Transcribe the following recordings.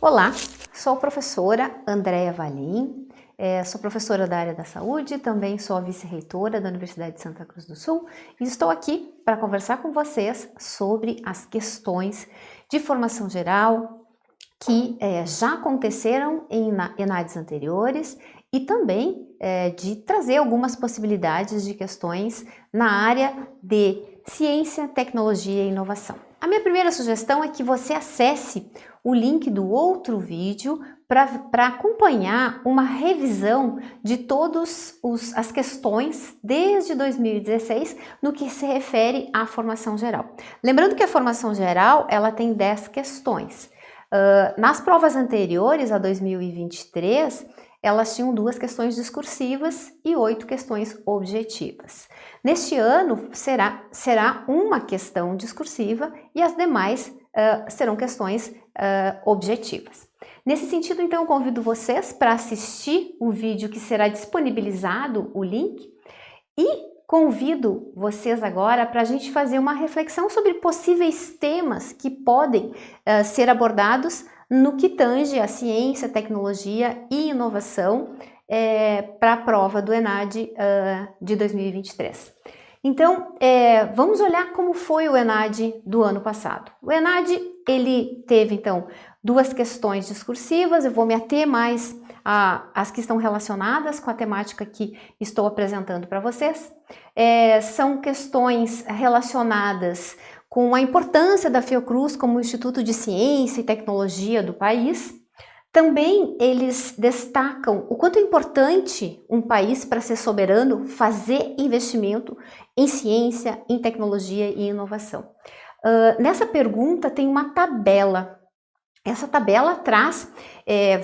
Olá, sou a professora Andréa Valim, sou professora da área da saúde, também sou a vice-reitora da Universidade de Santa Cruz do Sul e estou aqui para conversar com vocês sobre as questões de formação geral que já aconteceram em ENADs anteriores e também de trazer algumas possibilidades de questões na área de ciência, tecnologia e inovação. A minha primeira sugestão é que você acesse o link do outro vídeo para acompanhar uma revisão de todas as questões desde 2016 no que se refere à formação geral. Lembrando que a formação geral ela tem 10 questões. Nas provas anteriores, a 2023, elas tinham 2 questões discursivas e 8 questões objetivas. Neste ano, será uma questão discursiva e as demais serão questões objetivas. Nesse sentido, então, eu convido vocês para assistir o vídeo que será disponibilizado, o link, e convido vocês agora para a gente fazer uma reflexão sobre possíveis temas que podem ser abordados no que tange a ciência, tecnologia e inovação para a prova do ENAD de 2023. Então, vamos olhar como foi o ENAD do ano passado. O ENAD, ele teve, então, 2 questões discursivas, eu vou me ater mais às que estão relacionadas com a temática que estou apresentando para vocês. São questões relacionadas com a importância da Fiocruz como Instituto de Ciência e Tecnologia do país. Também eles destacam o quanto é importante um país para ser soberano fazer investimento em ciência, em tecnologia e inovação. Nessa pergunta tem uma tabela. Essa tabela traz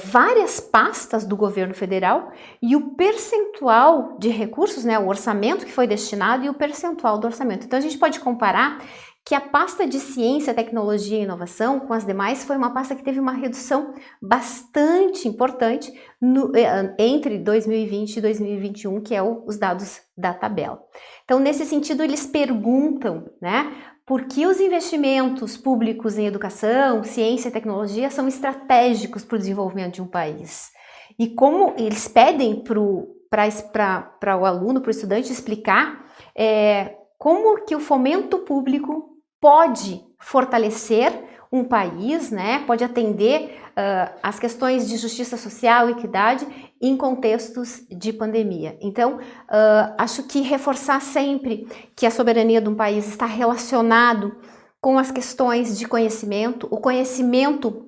várias pastas do governo federal e o percentual de recursos, né, o orçamento que foi destinado e o percentual do orçamento. Então a gente pode comparar que a pasta de ciência, tecnologia e inovação com as demais foi uma pasta que teve uma redução bastante importante entre 2020 e 2021, que é os dados da tabela. Então, nesse sentido, eles perguntam, né, por que os investimentos públicos em educação, ciência e tecnologia são estratégicos para o desenvolvimento de um país. E como eles pedem para o aluno, para o estudante explicar como que o fomento público pode fortalecer um país, né? Pode atender as questões de justiça social e equidade em contextos de pandemia. Então, acho que reforçar sempre que a soberania de um país está relacionado com as questões de conhecimento. O conhecimento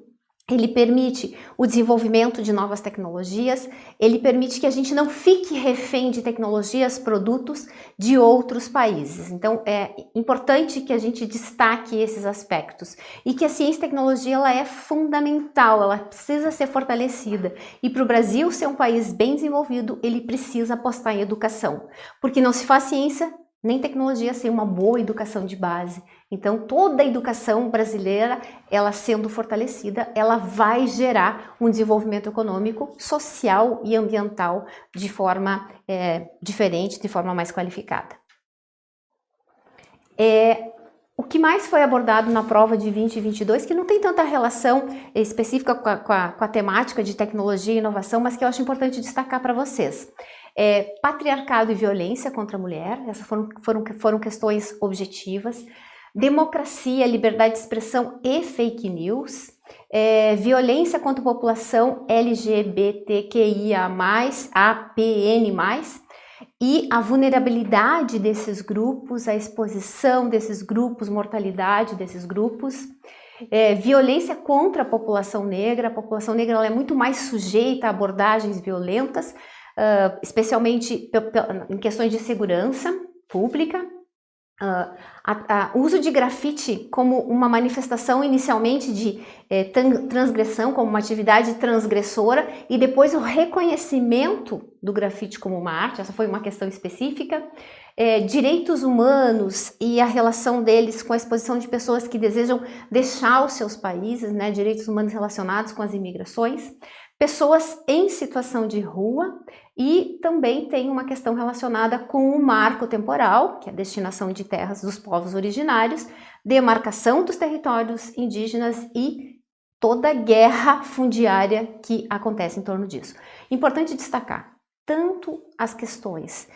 ele permite o desenvolvimento de novas tecnologias, ele permite que a gente não fique refém de tecnologias, produtos de outros países. Então, é importante que a gente destaque esses aspectos e que a ciência e tecnologia ela é fundamental, ela precisa ser fortalecida. E para o Brasil ser um país bem desenvolvido, ele precisa apostar em educação, porque não se faz ciência nem tecnologia sem uma boa educação de base. Então, toda a educação brasileira, ela sendo fortalecida, ela vai gerar um desenvolvimento econômico, social e ambiental de forma diferente, de forma mais qualificada. O que mais foi abordado na prova de 2022, que não tem tanta relação específica com a temática de tecnologia e inovação, mas que eu acho importante destacar para vocês. Patriarcado e violência contra a mulher, essas foram questões objetivas. Democracia, liberdade de expressão e fake news. Violência contra a população LGBTQIA+, APN+, e a vulnerabilidade desses grupos, a exposição desses grupos, mortalidade desses grupos. Violência contra a população negra ela é muito mais sujeita a abordagens violentas, especialmente em questões de segurança pública. O uso de grafite como uma manifestação inicialmente de transgressão, como uma atividade transgressora, e depois o reconhecimento do grafite como uma arte, essa foi uma questão específica. Direitos humanos e a relação deles com a exposição de pessoas que desejam deixar os seus países, né, direitos humanos relacionados com as imigrações. Pessoas em situação de rua e também tem uma questão relacionada com o marco temporal, que é a destinação de terras dos povos originários, demarcação dos territórios indígenas e toda a guerra fundiária que acontece em torno disso. Importante destacar, tanto as questões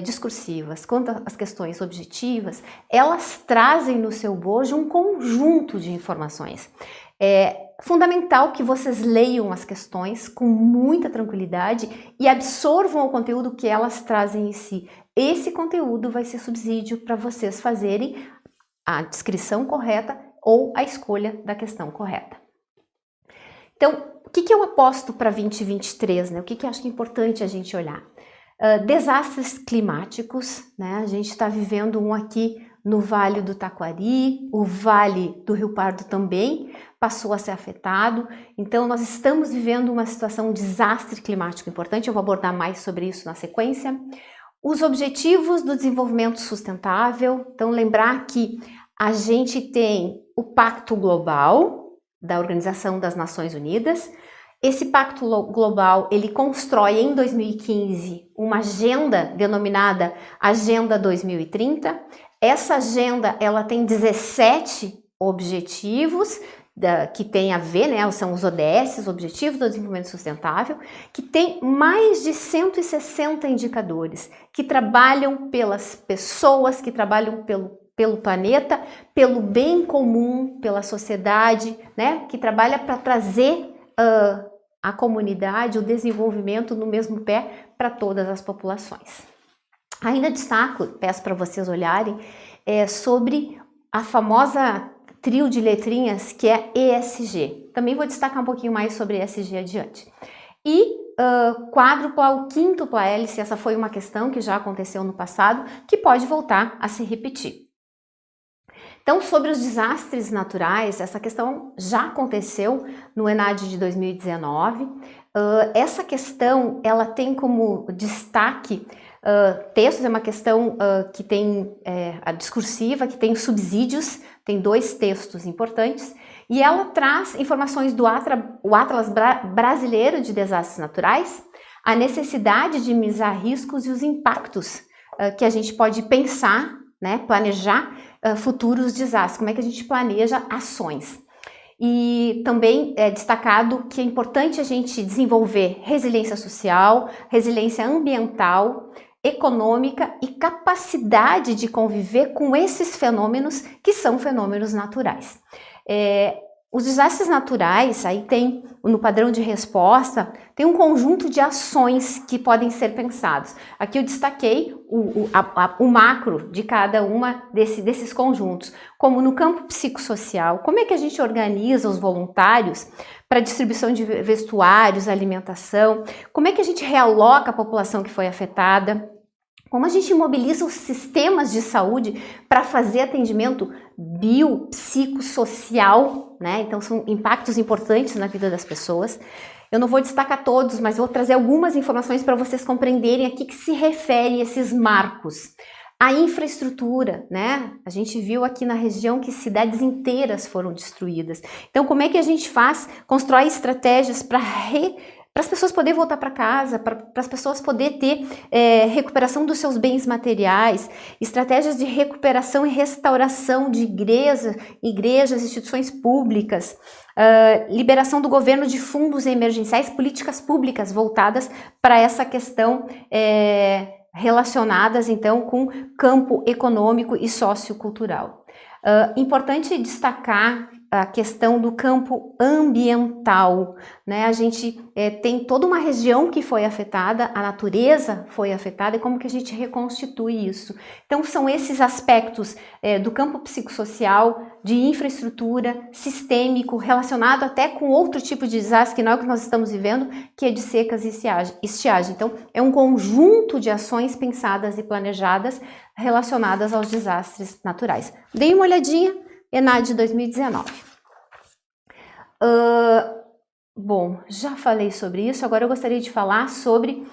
discursivas quanto as questões objetivas, elas trazem no seu bojo um conjunto de informações. É fundamental que vocês leiam as questões com muita tranquilidade e absorvam o conteúdo que elas trazem em si. Esse conteúdo vai ser subsídio para vocês fazerem a descrição correta ou a escolha da questão correta. Então, o que eu aposto para 2023, né? O que eu acho que é importante a gente olhar? Desastres climáticos, né? A gente está vivendo um aqui no Vale do Taquari, o Vale do Rio Pardo também passou a ser afetado, então nós estamos vivendo uma situação, um desastre climático importante, eu vou abordar mais sobre isso na sequência. Os objetivos do desenvolvimento sustentável, então lembrar que a gente tem o Pacto Global da Organização das Nações Unidas. Esse Pacto Global, ele constrói em 2015 uma agenda denominada Agenda 2030. Essa agenda, ela tem 17 objetivos que tem a ver, né, são os ODS, Objetivos do Desenvolvimento Sustentável, que tem mais de 160 indicadores que trabalham pelas pessoas, que trabalham pelo planeta, pelo bem comum, pela sociedade, né, que trabalha para trazer a comunidade, o desenvolvimento no mesmo pé para todas as populações. Ainda destaco, peço para vocês olharem, sobre a famosa trio de letrinhas que é ESG. Também vou destacar um pouquinho mais sobre ESG adiante. E quádrupla ou quíntupla hélice, essa foi uma questão que já aconteceu no passado, que pode voltar a se repetir. Então, sobre os desastres naturais, essa questão já aconteceu no ENAD de 2019. Essa questão, ela tem como destaque textos, é uma questão que tem a discursiva, que tem subsídios, tem 2 textos importantes, e ela traz informações do Atlas Brasileiro de Desastres Naturais, a necessidade de minimizar riscos e os impactos que a gente pode pensar, né, planejar futuros desastres, como é que a gente planeja ações. E também é destacado que é importante a gente desenvolver resiliência social, resiliência ambiental, econômica e capacidade de conviver com esses fenômenos que são fenômenos naturais. Os desastres naturais, aí tem, no padrão de resposta, tem um conjunto de ações que podem ser pensados. Aqui eu destaquei o macro de cada uma desses conjuntos, como no campo psicossocial, como é que a gente organiza os voluntários para distribuição de vestuários, alimentação, como é que a gente realoca a população que foi afetada, como a gente mobiliza os sistemas de saúde para fazer atendimento biopsicossocial, né? Então são impactos importantes na vida das pessoas. Eu não vou destacar todos, mas vou trazer algumas informações para vocês compreenderem a que se refere esses marcos. A infraestrutura, né? A gente viu aqui na região que cidades inteiras foram destruídas. Então como é que a gente constrói estratégias para as pessoas poderem voltar para casa, para as pessoas poderem ter recuperação dos seus bens materiais, estratégias de recuperação e restauração de igrejas, instituições públicas, liberação do governo de fundos emergenciais, políticas públicas voltadas para essa questão relacionadas então com campo econômico e sociocultural. Importante destacar a questão do campo ambiental, né? A gente tem toda uma região que foi afetada, a natureza foi afetada e como que a gente reconstitui isso. Então são esses aspectos do campo psicossocial, de infraestrutura, sistêmico, relacionado até com outro tipo de desastre, que não é o que nós estamos vivendo, que é de secas e estiagem. Então é um conjunto de ações pensadas e planejadas relacionadas aos desastres naturais. Deem uma olhadinha, ENAD 2019. Bom, já falei sobre isso, agora eu gostaria de falar sobre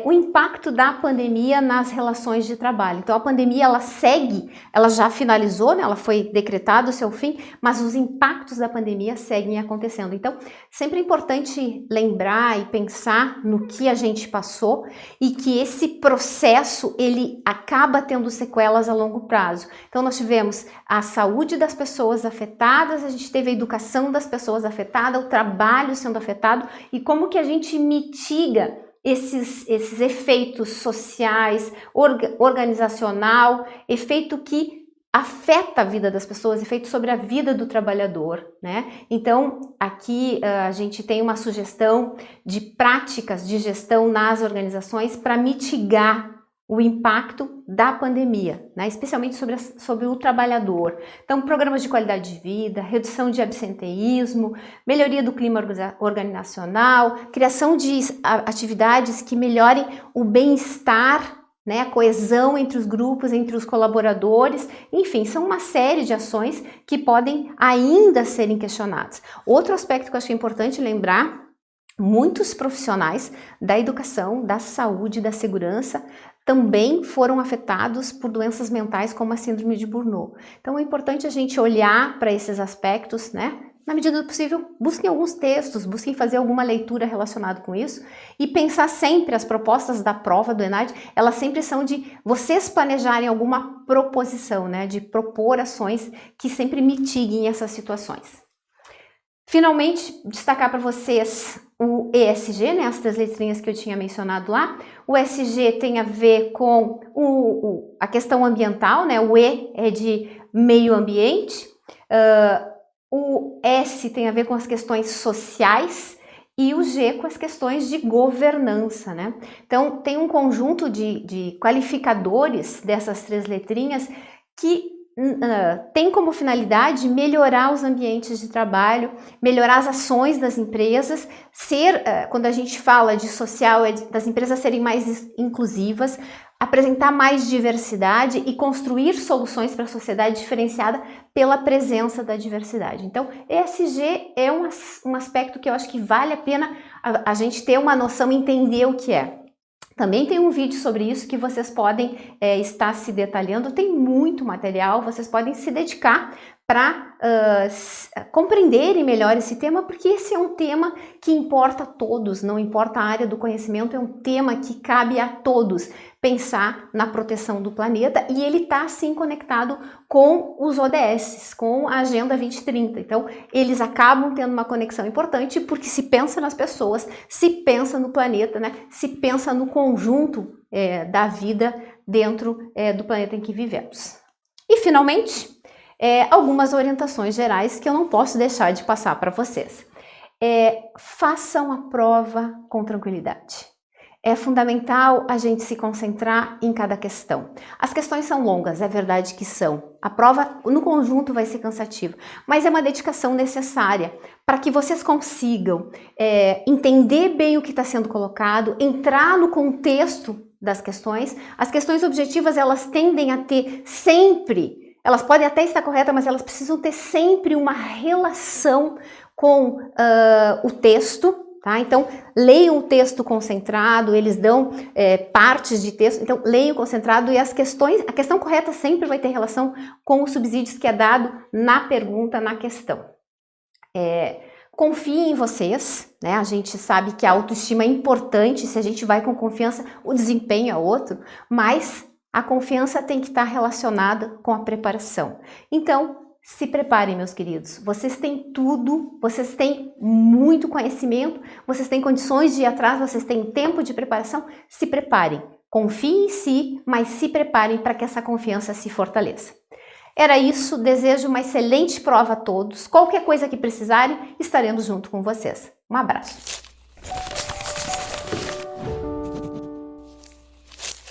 o impacto da pandemia nas relações de trabalho. Então a pandemia ela segue, ela já finalizou, né? Ela foi decretado o seu fim, mas os impactos da pandemia seguem acontecendo. Então sempre é importante lembrar e pensar no que a gente passou e que esse processo ele acaba tendo sequelas a longo prazo. Então nós tivemos a saúde das pessoas afetadas, a gente teve a educação das pessoas afetadas, o trabalho sendo afetado e como que a gente mitiga esses efeitos sociais, organizacional, efeito que afeta a vida das pessoas, efeito sobre a vida do trabalhador, né? Então, aqui a gente tem uma sugestão de práticas de gestão nas organizações para mitigar o impacto da pandemia, né? Especialmente sobre o trabalhador. Então, programas de qualidade de vida, redução de absenteísmo, melhoria do clima organizacional, criação de atividades que melhorem o bem-estar, né? A coesão entre os grupos, entre os colaboradores, enfim, são uma série de ações que podem ainda serem questionadas. Outro aspecto que eu acho importante lembrar, muitos profissionais da educação, da saúde, da segurança também foram afetados por doenças mentais como a síndrome de Burnout. Então é importante a gente olhar para esses aspectos, né? Na medida do possível, busquem alguns textos, busquem fazer alguma leitura relacionada com isso e pensar sempre, as propostas da prova do ENAD, elas sempre são de vocês planejarem alguma proposição, né? De propor ações que sempre mitiguem essas situações. Finalmente, destacar para vocês o ESG, né, as 3 letrinhas que eu tinha mencionado lá. O ESG tem a ver com a questão ambiental, né, o E é de meio ambiente, o S tem a ver com as questões sociais e o G com as questões de governança, né. Então, tem um conjunto de qualificadores dessas 3 letrinhas que tem como finalidade melhorar os ambientes de trabalho, melhorar as ações das empresas, quando a gente fala de social, é das empresas serem mais inclusivas, apresentar mais diversidade e construir soluções para a sociedade diferenciada pela presença da diversidade. Então, ESG é um aspecto que eu acho que vale a pena a gente ter uma noção e entender o que é. Também tem um vídeo sobre isso que vocês podem estar se detalhando, tem muito material, vocês podem se dedicar para compreenderem melhor esse tema, porque esse é um tema que importa a todos, não importa a área do conhecimento, é um tema que cabe a todos pensar na proteção do planeta e ele está sim conectado com os ODS, com a Agenda 2030. Então, eles acabam tendo uma conexão importante porque se pensa nas pessoas, se pensa no planeta, né? Se pensa no conjunto da vida dentro do planeta em que vivemos. E, finalmente, algumas orientações gerais que eu não posso deixar de passar para vocês. Façam a prova com tranquilidade. É fundamental a gente se concentrar em cada questão. As questões são longas, é verdade que são. A prova no conjunto vai ser cansativa, mas é uma dedicação necessária para que vocês consigam entender bem o que está sendo colocado, entrar no contexto das questões. As questões objetivas, elas tendem a ter sempre, elas podem até estar corretas, mas elas precisam ter sempre uma relação com o texto. Tá? Então, leiam o texto concentrado, eles dão partes de texto, então leiam concentrado e a questão correta sempre vai ter relação com os subsídios que é dado na pergunta, na questão. Confiem em vocês, né? A gente sabe que a autoestima é importante, se a gente vai com confiança, o desempenho é outro, mas a confiança tem que estar relacionada com a preparação. Então, se preparem, meus queridos, vocês têm tudo, vocês têm muito conhecimento, vocês têm condições de ir atrás, vocês têm tempo de preparação, se preparem, confiem em si, mas se preparem para que essa confiança se fortaleça. Era isso, desejo uma excelente prova a todos, qualquer coisa que precisarem, estaremos junto com vocês. Um abraço!